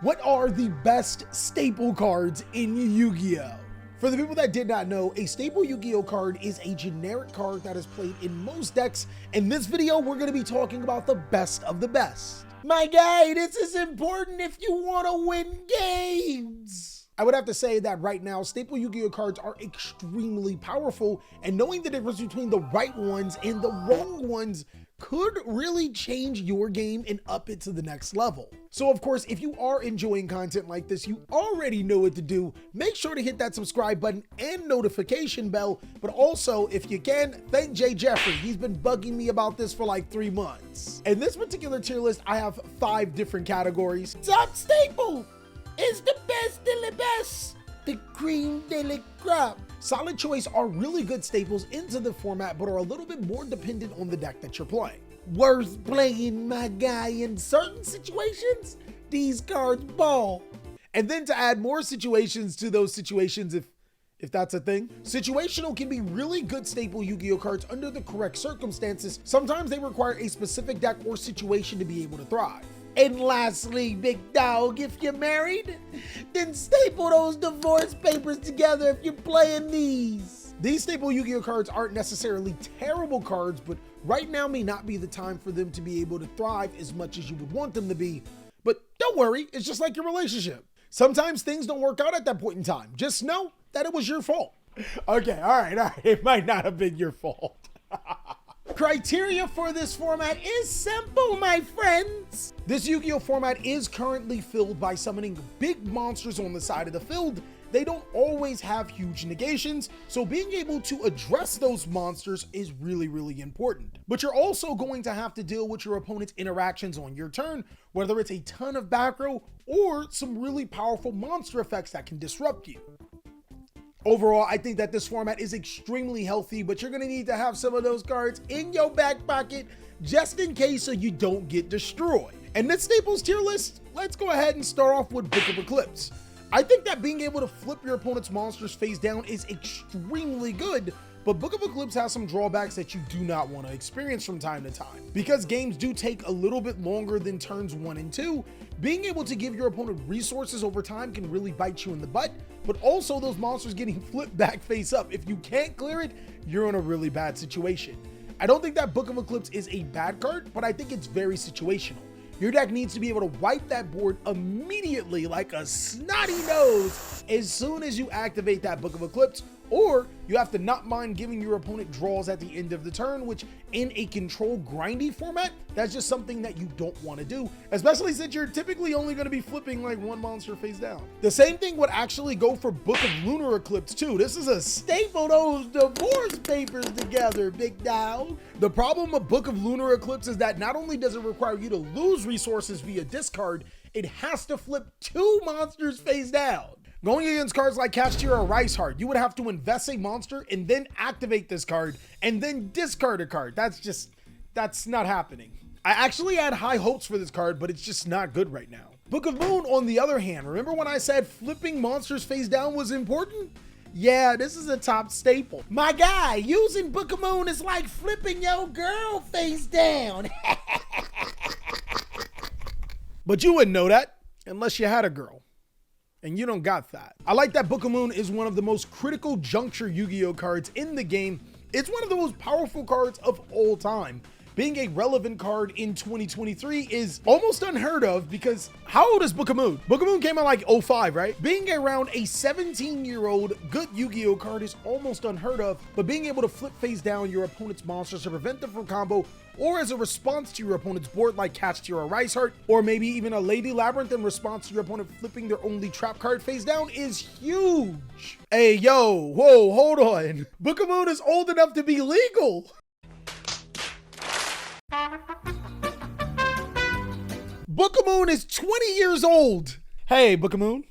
What are the best staple cards in Yu-Gi-Oh? For the people that did not know, a staple Yu-Gi-Oh card is a generic card that is played in most decks. In this video, we're going to be talking about the best of the best. My guy, this is important if you want to win games. I would have to say that right now, staple Yu-Gi-Oh cards are extremely powerful, and knowing the difference between the right ones and the wrong ones could really change your game and up it to the next level. So of course, if you are enjoying content like this, you already know what to do. Make sure to hit that subscribe button and notification bell, but also, if you can, thank Jay Jeffrey. He's been bugging me about this for like 3 months. In this particular tier list, I have 5 different categories. Top staple is the best de la best, the cream de la crop. Solid choice are really good staples into the format, but are a little bit more dependent on the deck that you're playing. Worth playing, my guy. In certain situations, these cards ball. And then to add more situations to those situations, if that's a thing, situational can be really good staple Yu-Gi-Oh cards under the correct circumstances. Sometimes they require a specific deck or situation to be able to thrive. And lastly, big dog, if you're married, then staple those divorce papers together if you're playing these. These staple Yu-Gi-Oh cards aren't necessarily terrible cards, but right now may not be the time for them to be able to thrive as much as you would want them to be. But don't worry, it's just like your relationship. Sometimes things don't work out at that point in time. Just know that it was your fault. Okay, all right, it might not have been your fault. Criteria for this format is simple, my friends. This Yu-Gi-Oh format is currently filled by summoning big monsters on the side of the field. They don't always have huge negations, so being able to address those monsters is really, really important. But you're also going to have to deal with your opponent's interactions on your turn, whether it's a ton of back row or some really powerful monster effects that can disrupt you. Overall, I think that this format is extremely healthy, but you're going to need to have some of those cards in your back pocket just in case so you don't get destroyed. And this staples tier list, let's go ahead and start off with Book of Eclipse. I think that being able to flip your opponent's monsters face down is extremely good, but Book of Eclipse has some drawbacks that you do not want to experience from time to time. Because games do take a little bit longer than turns 1 and 2, being able to give your opponent resources over time can really bite you in the butt, but also those monsters getting flipped back face up. If you can't clear it, you're in a really bad situation. I don't think that Book of Eclipse is a bad card, but I think it's very situational. Your deck needs to be able to wipe that board immediately like a snotty nose as soon as you activate that Book of Eclipse, or you have to not mind giving your opponent draws at the end of the turn, which in a control grindy format, that's just something that you don't want to do, especially since you're typically only going to be flipping like one monster face down. The same thing would actually go for Book of Lunar Eclipse too. This is a staple those divorce papers together, big dog. The problem with Book of Lunar Eclipse is that not only does it require you to lose resources via discard, it has to flip 2 monsters face down. Going against cards like Castir or Rice Heart, you would have to invest a monster and then activate this card and then discard a card. That's not happening. I actually had high hopes for this card, but it's just not good right now. Book of Moon, on the other hand, remember when I said flipping monsters face down was important? Yeah, this is a top staple. My guy, using Book of Moon is like flipping your girl face down. But you wouldn't know that unless you had a girl. And you don't got that. I like that Book of Moon is one of the most critical juncture Yu-Gi-Oh cards in the game. It's one of the most powerful cards of all time. Being a relevant card in 2023 is almost unheard of because how old is Book of Moon? Book of Moon came out like 05, right? Being around a 17-year-old good Yu-Gi-Oh card is almost unheard of, but being able to flip face down your opponent's monsters to prevent them from combo, or as a response to your opponent's board like Castir or Rice Heart, or maybe even a Lady Labyrinth in response to your opponent flipping their only trap card face down is huge. Hey, yo, whoa, hold on. Book of Moon is old enough to be legal. Book of Moon is 20 years old. Hey, Book of Moon,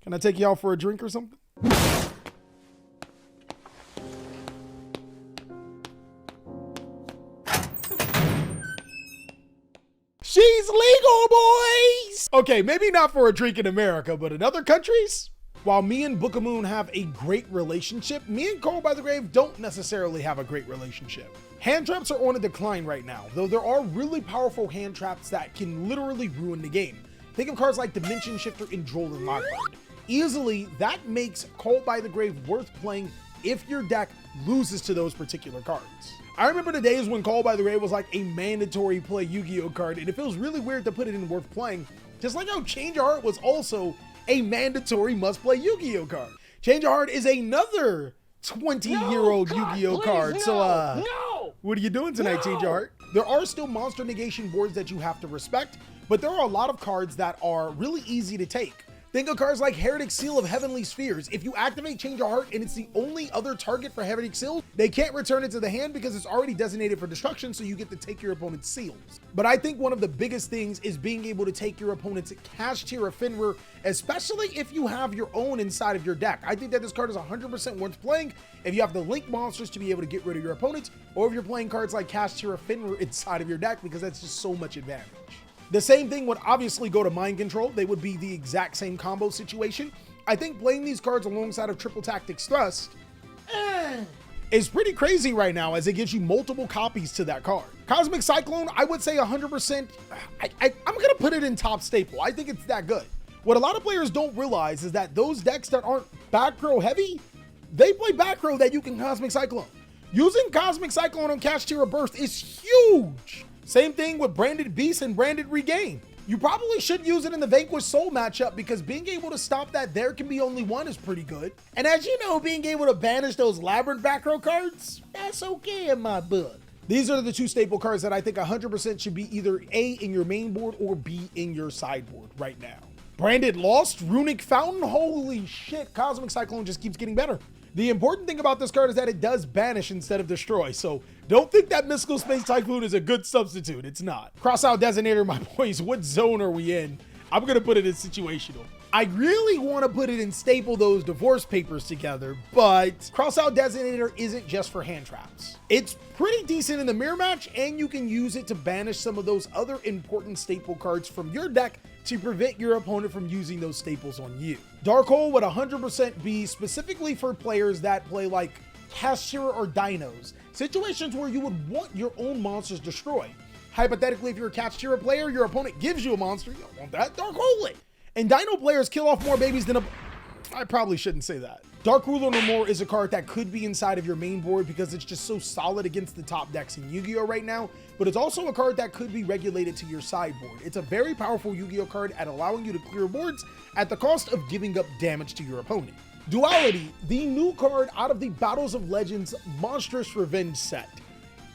can I take you out for a drink or something? She's legal, boys! Okay, maybe not for a drink in America, but in other countries? While me and Book of Moon have a great relationship, me and Call by the Grave don't necessarily have a great relationship. Hand traps are on a decline right now, though there are really powerful hand traps that can literally ruin the game. Think of cards like Dimension Shifter and Drolin Lockhart. Easily, that makes Called by the Grave worth playing if your deck loses to those particular cards. I remember the days when Called by the Grave was like a mandatory play Yu-Gi-Oh card, and it feels really weird to put it in worth playing, just like how Change of Heart was also a mandatory must-play Yu-Gi-Oh card. Change of Heart is another 20-year-old Yu-Gi-Oh card, so what are you doing tonight, Change of Heart? There are still monster negation boards that you have to respect, but there are a lot of cards that are really easy to take. Think of cards like Heretic Seal of Heavenly Spheres. If you activate Change of Heart and it's the only other target for Heretic Seal, they can't return it to the hand because it's already designated for destruction, so you get to take your opponent's seals. But I think one of the biggest things is being able to take your opponent's Cash Tier of Fenrir, especially if you have your own inside of your deck. I think that this card is 100% worth playing if you have the link monsters to be able to get rid of your opponents, or if you're playing cards like Cash Tier of Fenrir inside of your deck, because that's just so much advantage. The same thing would obviously go to Mind Control. They would be the exact same combo situation. I think playing these cards alongside of Triple Tactics Thrust is pretty crazy right now, as it gives you multiple copies to that card. Cosmic Cyclone, I would say 100%. I'm going to put it in top staple. I think it's that good. What a lot of players don't realize is that those decks that aren't back row heavy, they play back row that you can Cosmic Cyclone. Using Cosmic Cyclone on Cash Tier of Birth is huge. Same thing with Branded Beast and Branded Regain. You probably should use it in the Vanquish Soul matchup, because being able to stop that there can be only one is pretty good. And as you know, being able to banish those Labyrinth back row cards, that's okay in my book. These are the two staple cards that I think 100% should be either A, in your main board, or B, in your sideboard right now. Branded Lost, Runic Fountain, holy shit, Cosmic Cyclone just keeps getting better. The important thing about this card is that it does banish instead of destroy, so don't think that Mystical Space Typhoon is a good substitute. It's not. Crossout Designator, my boys, what zone are we in? I'm going to put it in situational. I really want to put it in staple those divorce papers together, but Crossout Designator isn't just for hand traps. It's pretty decent in the mirror match, and you can use it to banish some of those other important staple cards from your deck to prevent your opponent from using those staples on you. Dark Hole would 100% be specifically for players that play like Cashier or Dinos, situations where you would want your own monsters destroyed. Hypothetically, if you're a Cashier player, your opponent gives you a monster, you don't want that, Dark Hole it. And Dino players kill off more babies than I probably shouldn't say that. Dark Ruler No More is a card that could be inside of your main board because it's just so solid against the top decks in Yu-Gi-Oh right now, but it's also a card that could be regulated to your sideboard. It's a very powerful Yu-Gi-Oh card at allowing you to clear boards at the cost of giving up damage to your opponent. Duality, the new card out of the Battles of Legends Monstrous Revenge set.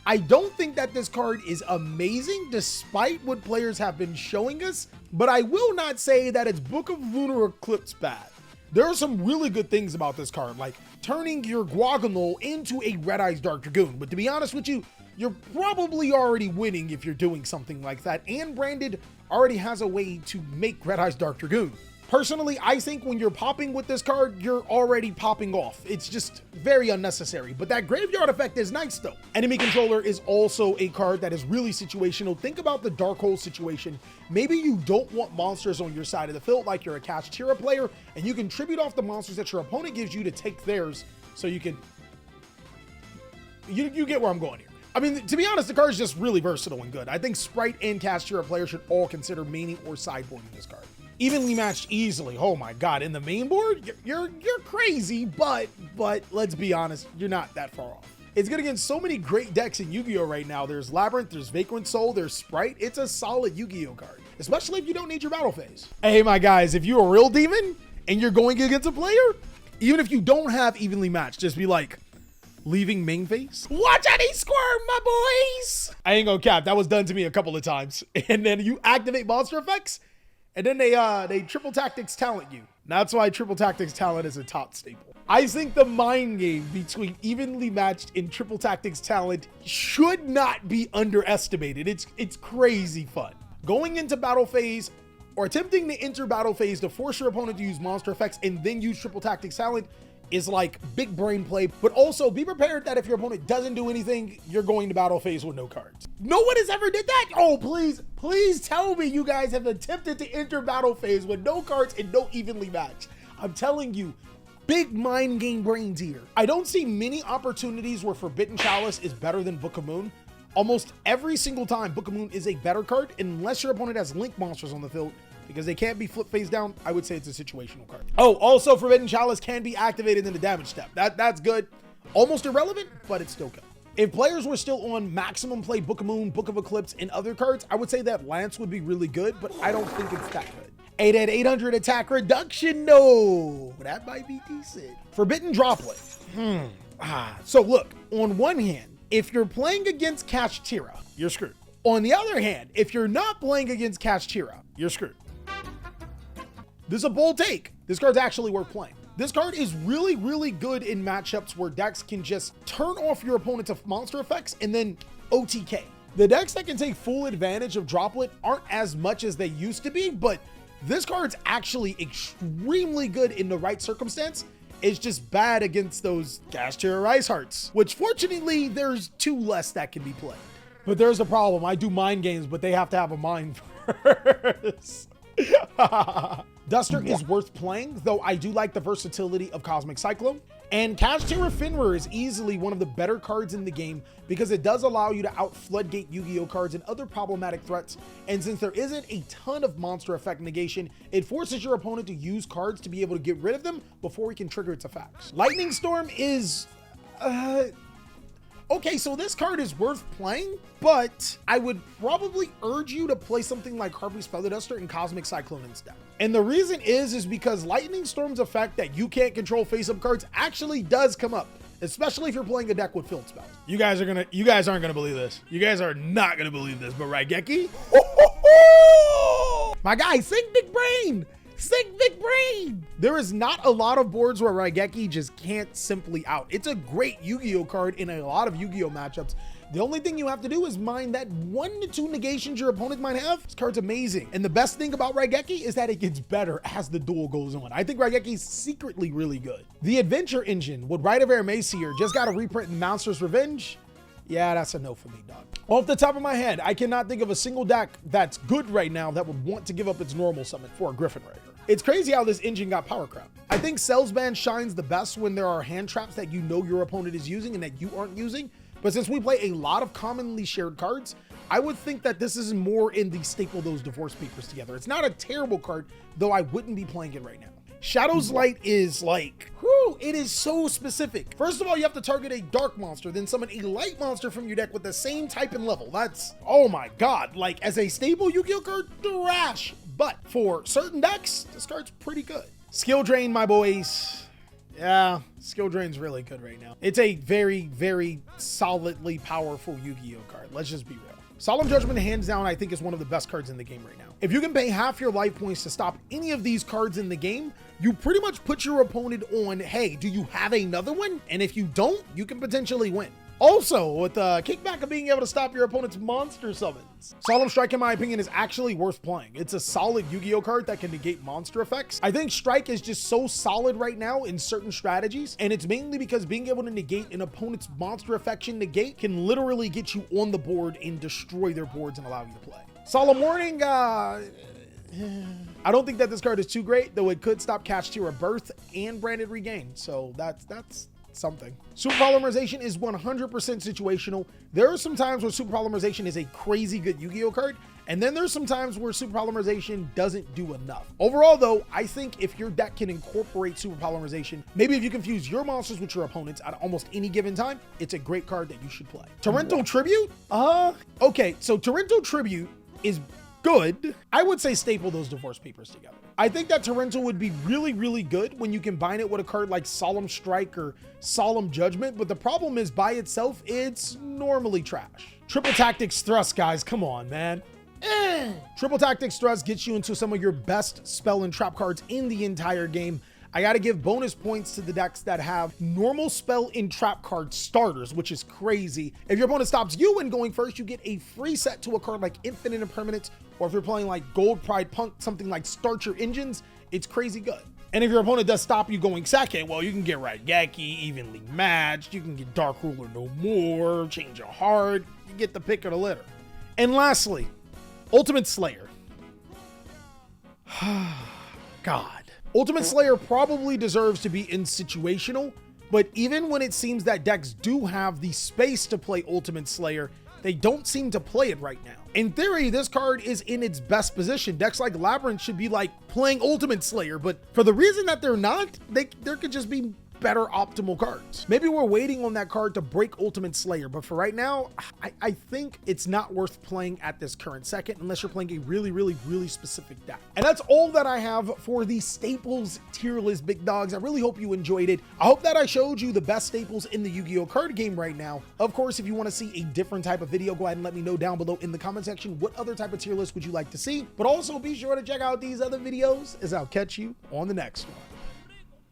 I don't think that this card is amazing despite what players have been showing us, but I will not say that it's Book of Lunar Eclipse bad. There are some really good things about this card, like turning your Guagnol into a Red Eyes Dark Dragoon, but to be honest with you, you're probably already winning if you're doing something like that, and Branded already has a way to make Red Eyes Dark Dragoon. Personally, I think when you're popping with this card, you're already popping off. It's just very unnecessary, but that graveyard effect is nice though. Enemy Controller is also a card that is really situational. Think about the Dark Hole situation. Maybe you don't want monsters on your side of the field, like you're a Kashtira player, and you can tribute off the monsters that your opponent gives you to take theirs, so you can... You get where I'm going here. I mean, to be honest, the card is just really versatile and good. I think Sprite and Kashtira players should all consider maining or sideboarding this card. Evenly matched easily. Oh my god, in the main board, you're crazy, but let's be honest, you're not that far off. It's good against so many great decks in Yu-Gi-Oh right now. There's Labyrinth, there's Vagrant Soul, there's Sprite. It's a solid Yu-Gi-Oh card, especially if you don't need your battle phase. Hey my guys, if you're a real demon and you're going against a player, even if you don't have evenly matched, just be like, leaving main phase? Watch out, he squirm, my boys! I ain't gonna cap, that was done to me a couple of times. And then you activate monster effects, and then they Triple Tactics talent you. That's why Triple Tactics talent is a top staple. I think the mind game between evenly matched and Triple Tactics talent should not be underestimated. It's crazy fun. Going into battle phase or attempting to enter battle phase to force your opponent to use monster effects and then use Triple Tactics talent is like big brain play, but also be prepared that if your opponent doesn't do anything, you're going to battle phase with no cards. No one has ever did that. Oh, please tell me you guys have attempted to enter battle phase with no cards and no evenly matched. I'm telling you, big mind game brains here. I don't see many opportunities where Forbidden Chalice is better than Book of Moon. Almost every single time, Book of Moon is a better card unless your opponent has link monsters on the field because they can't be flip face down. I would say it's a situational card. Oh, also Forbidden Chalice can be activated in the damage step. That's good. Almost irrelevant, but it's still good. If players were still on maximum play Book of Moon, Book of Eclipse, and other cards, I would say that Lance would be really good, but I don't think it's that good. 8 at 800 attack reduction, no, that might be decent. Forbidden Droplet. So look, on one hand, if you're playing against Kashtira, you're screwed. On the other hand, if you're not playing against Kashtira, you're screwed. This is a bold take. This card's actually worth playing. This card is really, really good in matchups where decks can just turn off your opponent's monster effects and then OTK. The decks that can take full advantage of Droplet aren't as much as they used to be, but this card's actually extremely good in the right circumstance. It's just bad against those Kashtira Ice Hearts, which fortunately there's 2 less that can be played. But there's a problem. I do mind games, but they have to have a mind first. Duster is worth playing, though I do like the versatility of Cosmic Cyclone. And Kashtira Finra is easily one of the better cards in the game because it does allow you to out floodgate Yu-Gi-Oh cards and other problematic threats. And since there isn't a ton of monster effect negation, it forces your opponent to use cards to be able to get rid of them before he can trigger its effects. Lightning Storm is okay, so this card is worth playing, but I would probably urge you to play something like Harpy's Feather Duster and Cosmic Cyclone instead. And the reason is because Lightning Storm's effect that you can't control face-up cards actually does come up, especially if you're playing a deck with field spells. You guys aren't gonna believe this. You guys are not gonna believe this, but Raigeki, my guy, think big brain. Think big brain. There is not a lot of boards where Raigeki just can't simply out. It's a great Yu-Gi-Oh card in a lot of Yu-Gi-Oh matchups. The only thing you have to do is mind that 1 to 2 negations your opponent might have. This card's amazing. And the best thing about Raigeki is that it gets better as the duel goes on. I think Raigeki's secretly really good. The Adventure Engine with Rite of Air Macier just got a reprint in Monster's Revenge. Yeah, that's a no for me, dog. Off the top of my head, I cannot think of a single deck that's good right now that would want to give up its normal summon for a Griffin Rider. It's crazy how this engine got power crap. I think Salesman shines the best when there are hand traps that you know your opponent is using and that you aren't using. But since we play a lot of commonly shared cards, I would think that this is more in the staple those divorce papers together. It's not a terrible card, though I wouldn't be playing it right now. Shadow's Light is like, whew, it is so specific. First of all, you have to target a dark monster, then summon a light monster from your deck with the same type and level. That's, oh my God, like as a stable Yu-Gi-Oh card, trash. But for certain decks, this card's pretty good. Skill Drain, my boys. Yeah, Skill Drain's really good right now. It's a very, very solidly powerful Yu-Gi-Oh card. Let's just be real. Solemn Judgment, hands down, I think is one of the best cards in the game right now. If you can pay half your life points to stop any of these cards in the game, you pretty much put your opponent on, hey, do you have another one? And if you don't, you can potentially win. Also, with the kickback of being able to stop your opponent's monster summons. Solemn Strike, in my opinion, is actually worth playing. It's a solid Yu-Gi-Oh card that can negate monster effects. I think Strike is just so solid right now in certain strategies, and it's mainly because being able to negate an opponent's monster affection negate can literally get you on the board and destroy their boards and allow you to play. Solemn Warning, I don't think that this card is too great, though it could stop Kashtira Birth and Branded Regain, so that's something. Super Polymerization is 100% situational. There are some times where Super Polymerization is a crazy good Yu-Gi-Oh card, and then there's some times where Super Polymerization doesn't do enough. Overall though, I think if your deck can incorporate Super Polymerization, maybe if you can fuse your monsters with your opponents at almost any given time, it's a great card that you should play. Torrential Tribute? Okay, so Torrential Tribute is good. I would say staple those divorce papers together. I think that Torrential would be really, really good when you combine it with a card like Solemn Strike or Solemn Judgment, but the problem is by itself, it's normally trash. Triple Tactics Thrust, guys, come on, man. Triple Tactics Thrust gets you into some of your best spell and trap cards in the entire game. I gotta give bonus points to the decks that have normal spell and trap card starters, which is crazy. If your opponent stops you when going first, you get a free set to a card like Infinite Impermanence, or if you're playing like Gold Pride Punk, something like Start Your Engines, it's crazy good. And if your opponent does stop you going second, well, you can get Raigeki, Evenly Matched, you can get Dark Ruler No More, Change of Heart, you get the pick of the litter. And lastly, Ultimate Slayer. God. Ultimate Slayer probably deserves to be in situational, but even when it seems that decks do have the space to play Ultimate Slayer, they don't seem to play it right now. In theory, this card is in its best position. Decks like Labyrinth should be like playing Ultimate Slayer, but for the reason that they're not, there could just be better optimal cards. Maybe we're waiting on that card to break Ultimate Slayer, but for right now, I think it's not worth playing at this current second unless you're playing a really specific deck. And that's all that I have for the staples tier list, big dogs. I really hope you enjoyed it. I hope that I showed you the best staples in the Yu-Gi-Oh card game right now. Of course, if you want to see a different type of video, go ahead and let me know down below in the comment section what other type of tier list would you like to see. But also be sure to check out these other videos, as I'll catch you on the next one.